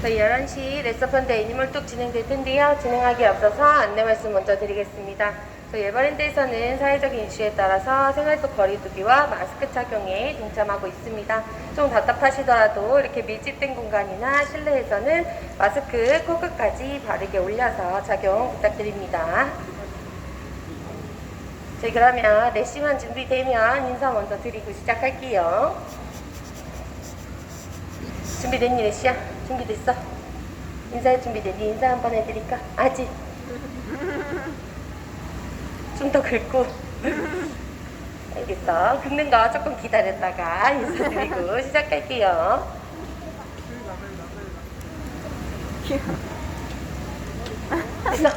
저희 11시 레서펀드 애니멀 톡 진행될 텐데요. 진행하기에 앞서서 안내 말씀 먼저 드리겠습니다. 저희 에버랜드에서는 사회적인 이슈에 따라서 생활 속 거리두기와 마스크 착용에 동참하고 있습니다. 좀 답답하시더라도 이렇게 밀집된 공간이나 실내에서는 마스크 코끝까지 바르게 올려서 착용 부탁드립니다. 저희 그러면 4시만 준비되면 인사 먼저 드리고 시작할게요. 준비됐니, 레시야? 준비됐어? 인사할 준비됐니? 인사 한번 해드릴까? 아직? 좀 더 긁고. 알겠어. 긁는 거 조금 기다렸다가 인사드리고 시작할게요. 됐어?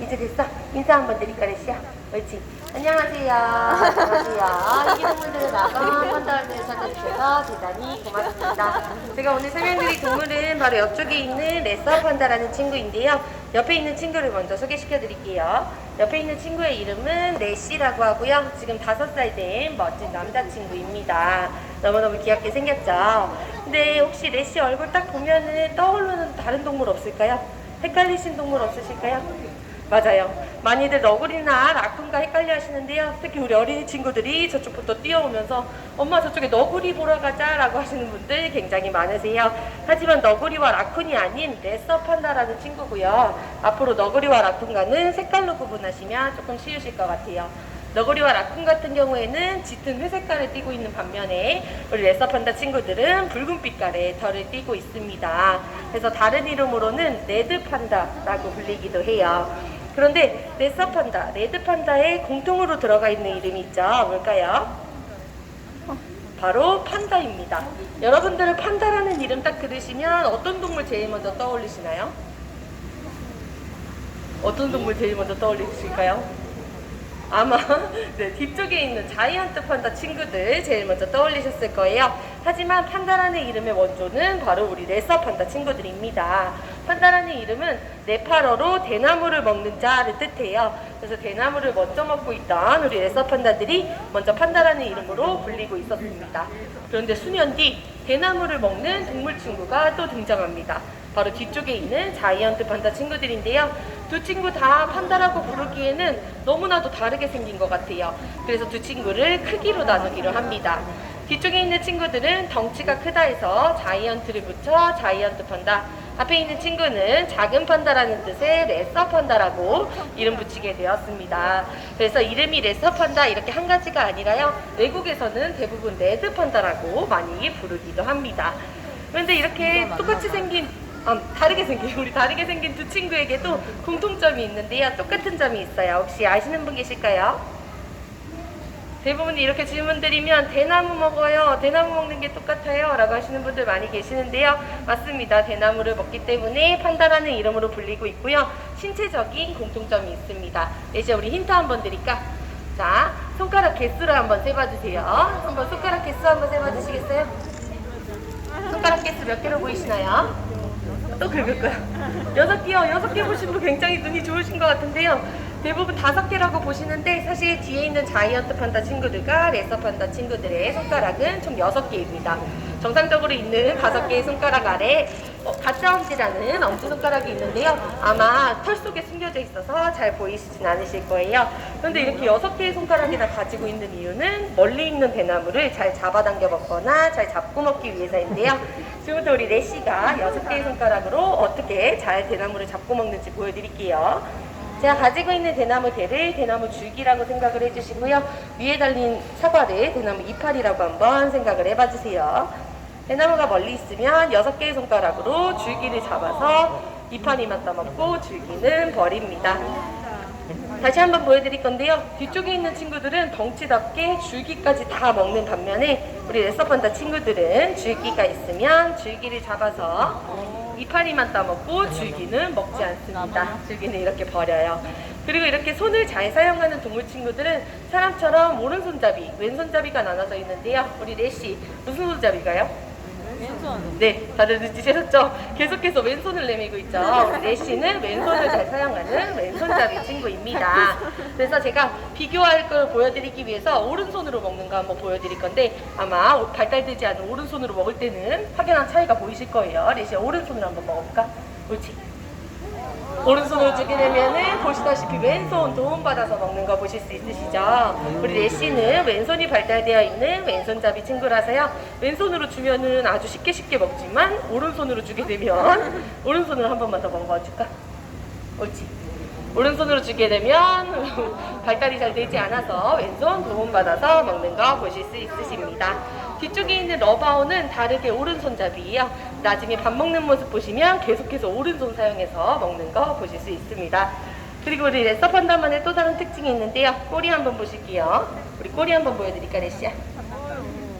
이제 됐어? 인사 한번 드릴까, 레시야? 옳지? 안녕하세요. 안녕하세요. 이기동물들의 낙원 판다를 찾아주셔서 대단히 고맙습니다. 제가 오늘 설명드릴 동물은 바로 옆쪽에 있는 레서 판다라는 친구인데요. 옆에 있는 친구를 먼저 소개시켜 드릴게요. 옆에 있는 친구의 이름은 레시라고 하고요. 지금 5살 된 멋진 남자친구입니다. 너무너무 귀엽게 생겼죠? 근데 혹시 레시 얼굴 딱 보면은 떠오르는 다른 동물 없을까요? 헷갈리신 동물 없으실까요? 맞아요. 많이들 너구리나 라쿤과 헷갈려 하시는데요. 특히 우리 어린이 친구들이 저쪽부터 뛰어오면서 엄마 저쪽에 너구리 보러 가자 라고 하시는 분들 굉장히 많으세요. 하지만 너구리와 라쿤이 아닌 레서 판다라는 친구고요. 앞으로 너구리와 라쿤과는 색깔로 구분하시면 조금 쉬우실 것 같아요. 너구리와 라쿤 같은 경우에는 짙은 회색깔을 띠고 있는 반면에 우리 레서 판다 친구들은 붉은 빛깔의 털을 띠고 있습니다. 그래서 다른 이름으로는 레드 판다라고 불리기도 해요. 그런데 레서 판다, 레드 판다에 공통으로 들어가 있는 이름이 있죠. 뭘까요? 바로 판다입니다. 여러분들은 판다라는 이름 딱 들으시면 어떤 동물 제일 먼저 떠올리시나요? 어떤 동물 제일 먼저 떠올리실까요? 아마 네, 뒤쪽에 있는 자이언트 판다 친구들 제일 먼저 떠올리셨을 거예요. 하지만 판다라는 이름의 원조는 바로 우리 레서 판다 친구들입니다. 판다라는 이름은 네팔어로 대나무를 먹는 자를 뜻해요. 그래서 대나무를 먼저 먹고 있던 우리 레서 판다들이 먼저 판다라는 이름으로 불리고 있었습니다. 그런데 수년 뒤 대나무를 먹는 동물 친구가 또 등장합니다. 바로 뒤쪽에 있는 자이언트 판다 친구들인데요. 두 친구 다 판다라고 부르기에는 너무나도 다르게 생긴 것 같아요. 그래서 두 친구를 크기로 나누기로 합니다. 뒤쪽에 있는 친구들은 덩치가 크다 해서 자이언트를 붙여 자이언트 판다, 앞에 있는 친구는 작은 판다라는 뜻의 레서 판다라고 이름 붙이게 되었습니다. 그래서 이름이 레서 판다 이렇게 한 가지가 아니라요. 외국에서는 대부분 레드 판다라고 많이 부르기도 합니다. 그런데 이렇게 똑같이 생긴 다르게 생긴 두 친구에게도 공통점이 있는데요. 똑같은 점이 있어요. 혹시 아시는 분 계실까요? 대부분 이렇게 질문 드리면 대나무 먹어요. 대나무 먹는 게 똑같아요. 라고 하시는 분들 많이 계시는데요. 맞습니다. 대나무를 먹기 때문에 판다라는 이름으로 불리고 있고요. 신체적인 공통점이 있습니다. 이제 우리 힌트 한번 드릴까? 자, 손가락 개수를 한번 세봐주세요. 한번 손가락 개수 한번 세봐주시겠어요? 손가락 개수 몇 개로 보이시나요? 또 긁을 거야. 6개요. 6개 보신 분 굉장히 눈이 좋으신 것 같은데요. 대부분 5개라고 보시는데 사실 뒤에 있는 자이언트 판다 친구들과 레서 판다 친구들의 손가락은 총 6개입니다. 정상적으로 있는 5개의 손가락 아래 가짜 엄지라는 엄지손가락이 있는데요. 아마 털 속에 숨겨져 있어서 잘 보이시진 않으실 거예요. 그런데 이렇게 6개의 손가락이나 가지고 있는 이유는 멀리 있는 대나무를 잘 잡아당겨 먹거나 잘 잡고 먹기 위해서인데요. 지금부터 우리 레시가 6개의 손가락으로 어떻게 잘 대나무를 잡고 먹는지 보여드릴게요. 제가 가지고 있는 대나무 대를 대나무 줄기라고 생각을 해주시고요. 위에 달린 사과를 대나무 이파리라고 한번 생각을 해봐주세요. 대나무가 멀리 있으면 6개의 손가락으로 줄기를 잡아서 이파리만 따먹고 줄기는 버립니다. 다시 한번 보여드릴 건데요. 뒤쪽에 있는 친구들은 덩치답게 줄기까지 다 먹는 반면에 우리 레서판다 친구들은 줄기가 있으면 줄기를 잡아서 이파리만 따먹고 줄기는 먹지 않습니다. 줄기는 이렇게 버려요. 그리고 이렇게 손을 잘 사용하는 동물 친구들은 사람처럼 오른손잡이, 왼손잡이가 나눠져 있는데요. 우리 레시 무슨 손잡이가요? 왼손. 네, 다들 느끼셨죠? 계속해서 왼손을 내밀고 있죠. 우리 레시는 왼손을 잘 사용하는 왼손잡이 친구입니다. 그래서 제가 비교할 걸 보여드리기 위해서 오른손으로 먹는 거 한번 보여드릴 건데 아마 발달되지 않은 오른손으로 먹을 때는 확연한 차이가 보이실 거예요. 레시야, 오른손으로 한번 먹어볼까? 옳지. 오른손으로 주게 되면은 보시다시피 왼손 도움받아서 먹는 거 보실 수 있으시죠? 우리 레시는 왼손이 발달되어 있는 왼손잡이 친구라서요. 왼손으로 주면은 아주 쉽게 먹지만 오른손으로 주게 되면 오른손으로 한 번만 더 먹어줄까? 옳지. 오른손으로 주게 되면 발달이 잘 되지 않아서 왼손 도움받아서 먹는 거 보실 수 있으십니다. 뒤쪽에 있는 러바오는 다르게 오른손잡이에요. 나중에 밥 먹는 모습 보시면 계속해서 오른손 사용해서 먹는 거 보실 수 있습니다. 그리고 우리 레서판다만의 또 다른 특징이 있는데요. 꼬리 한번 보실게요. 우리 꼬리 한번 보여드릴까, 레시야?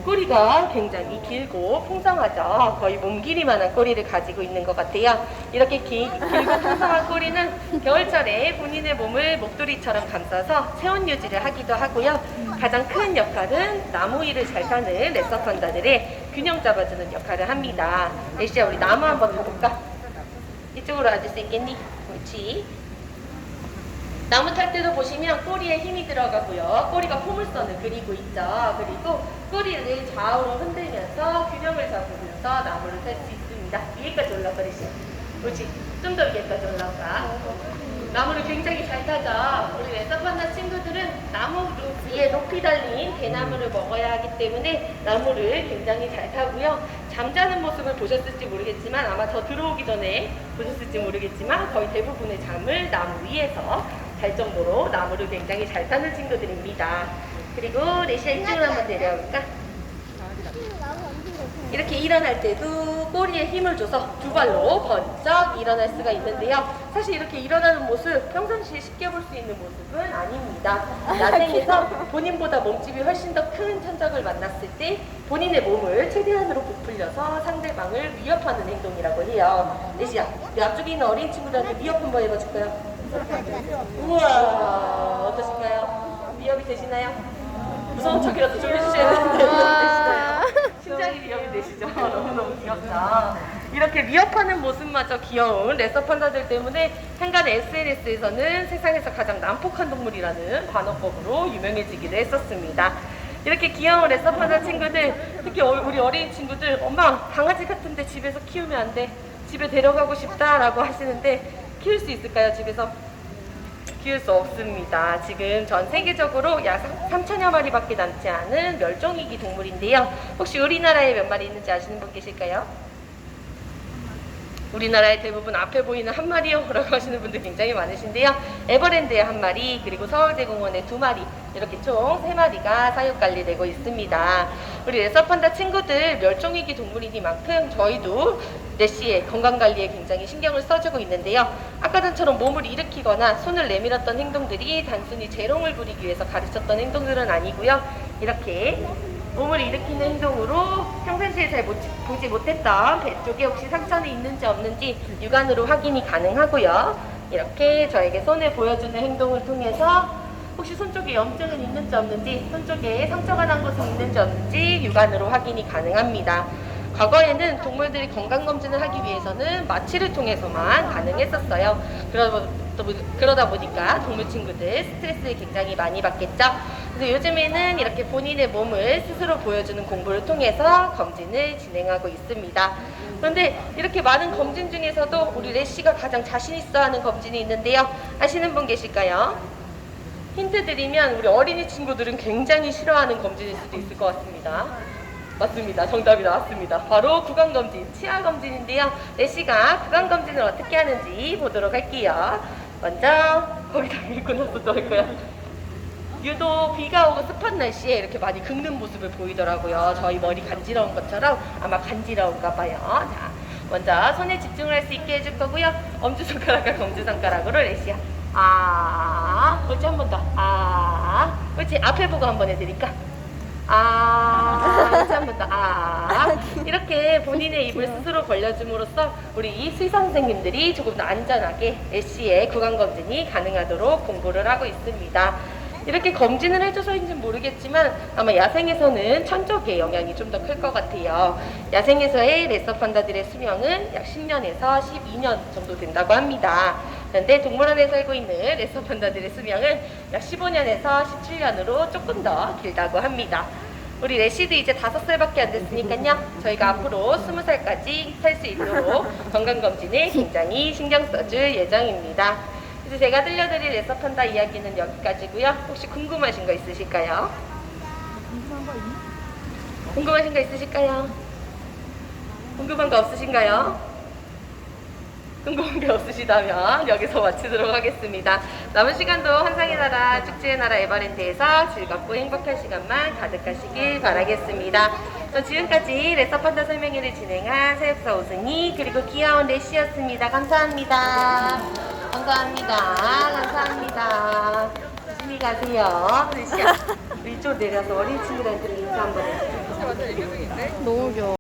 꼬리가 굉장히 길고 풍성하죠. 거의 몸 길이만한 꼬리를 가지고 있는 것 같아요. 이렇게 길고 풍성한 꼬리는 겨울철에 본인의 몸을 목도리처럼 감싸서 체온 유지를 하기도 하고요. 가장 큰 역할은 나무 위를 잘 타는 레서판다들의 균형 잡아주는 역할을 합니다. 레시야, 우리 나무 한번 타볼까? 이쪽으로 앉을 수 있겠니? 그렇지. 나무 탈 때도 보시면 꼬리에 힘이 들어가고요. 꼬리가 포물선을 그리고 있죠. 그리고 꼬리를 좌우로 흔들면서 균형을 잡으면서 나무를 탈 수 있습니다. 위에까지 올라가, 레시야. 그렇지. 좀 더 위에까지 올라가. 나무를 굉장히 잘 타죠. 우리 레서판다 친구들은 나무 위에 높이 달린 대나무를 먹어야 하기 때문에 나무를 굉장히 잘 타고요. 잠자는 모습을 보셨을지 모르겠지만 아마 저 들어오기 전에 보셨을지 모르겠지만 거의 대부분의 잠을 나무 위에서 잘 정도로 나무를 굉장히 잘 타는 친구들입니다. 그리고 레시아 이쪽으로 한번 내려볼까? 이렇게 일어날 때도 꼬리에 힘을 줘서 두 발로 번쩍 일어날 수가 있는데요. 사실 이렇게 일어나는 모습 평상시에 쉽게 볼 수 있는 모습은 아닙니다. 야생에서 본인보다 몸집이 훨씬 더 큰 천적을 만났을 때 본인의 몸을 최대한으로 부풀려서 상대방을 위협하는 행동이라고 해요. 레시아, 우리 앞쪽에 있는 어린 친구들한테 위협 한번 해봐줄까요? 우와, 어떠신가요? 위협이 되시나요? 무서운 척이라도 좀 해주셔야 되는데 위협이 되시나요? 심장이 위협이 되시죠? 너무너무 귀엽다. 이렇게 위협하는 모습마저 귀여운 레서판다들 때문에 한간 SNS에서는 세상에서 가장 난폭한 동물이라는 반어법으로 유명해지기도 했었습니다. 이렇게 귀여운 레서판다 친구들, 특히 우리 어린 친구들, 엄마 강아지 같은데 집에서 키우면 안 돼, 집에 데려가고 싶다라고 하시는데 키울 수 있을까요, 집에서? 키울 수 없습니다. 지금 전 세계적으로 약 3천여 마리밖에 남지 않은 멸종위기 동물인데요. 혹시 우리나라에 몇 마리 있는지 아시는 분 계실까요? 우리나라에 대부분 앞에 보이는 한 마리요 라고 하시는 분들 굉장히 많으신데요. 에버랜드에 한 마리, 그리고 서울대공원에 2마리, 이렇게 총 3마리가 사육관리되고 있습니다. 우리 레서판다 친구들 멸종위기 동물이니만큼 저희도 레시의 건강관리에 굉장히 신경을 써주고 있는데요. 아까 전처럼 몸을 일으키거나 손을 내밀었던 행동들이 단순히 재롱을 부리기 위해서 가르쳤던 행동들은 아니고요. 이렇게 몸을 일으키는 행동으로 평상시에 잘 보지 못했던 배 쪽에 혹시 상처는 있는지 없는지 육안으로 확인이 가능하고요. 이렇게 저에게 손을 보여주는 행동을 통해서 혹시 손 쪽에 염증은 있는지 없는지, 손 쪽에 상처가 난 곳은 있는지 없는지 육안으로 확인이 가능합니다. 과거에는 동물들이 건강검진을 하기 위해서는 마취를 통해서만 가능했었어요. 그러다 보니까 동물 친구들 스트레스를 굉장히 많이 받겠죠. 그래서 요즘에는 이렇게 본인의 몸을 스스로 보여주는 공부를 통해서 검진을 진행하고 있습니다. 그런데 이렇게 많은 검진 중에서도 우리 레시가 가장 자신 있어 하는 검진이 있는데요. 아시는 분 계실까요? 힌트 드리면 우리 어린이 친구들은 굉장히 싫어하는 검진일 수도 있을 것 같습니다. 맞습니다. 정답이 나왔습니다. 바로 구강검진, 치아검진인데요. 레시가 구강검진을 어떻게 하는지 보도록 할게요. 먼저 거기다 읽고 나서 또 할 거야. 유독 비가 오고 습한 날씨에 이렇게 많이 긁는 모습을 보이더라고요. 저희 머리 간지러운 것처럼 아마 간지러운가 봐요. 자, 먼저 손에 집중을 할 수 있게 해줄 거고요. 엄지손가락과 검지손가락으로 레시야 아. 그렇지, 한 번 더. 아. 그렇지, 앞에 보고 한번 해드릴까? 아. 그렇지, 한 번 더. 아. 이렇게 본인의 입을 스스로 벌려줌으로써 우리 이 수의사 선생님들이 조금 더 안전하게 애쉬의 구강검진이 가능하도록 공부를 하고 있습니다. 이렇게 검진을 해줘서인지는 모르겠지만 아마 야생에서는 천적의 영향이 좀 더 클 것 같아요. 야생에서의 레서 판다들의 수명은 약 10년에서 12년 정도 된다고 합니다. 그런데 동물원에 살고 있는 레서 판다들의 수명은 약 15년에서 17년으로 조금 더 길다고 합니다. 우리 레시도 이제 5살밖에 안 됐으니까요. 저희가 앞으로 20살까지 살 수 있도록 건강검진에 굉장히 신경 써줄 예정입니다. 그래서 제가 들려드릴 레서 판다 이야기는 여기까지고요. 혹시 궁금하신 거 있으실까요? 궁금하신 거 있으실까요? 궁금한 거 없으신가요? 궁금한 게 없으시다면 여기서 마치도록 하겠습니다. 남은 시간도 환상의 나라, 축제의 나라 에버랜드에서 즐겁고 행복한 시간만 가득하시길 바라겠습니다. 전 지금까지 레서 판다 설명회를 진행한 사육사 오승희 그리고 귀여운 레시였습니다. 감사합니다. 감사합니다. 감사합니다. 조심히 가세요. 레시야, 이쪽 내려서 어린 친구들한테 인사 한번 해주세요. 너무 귀여워.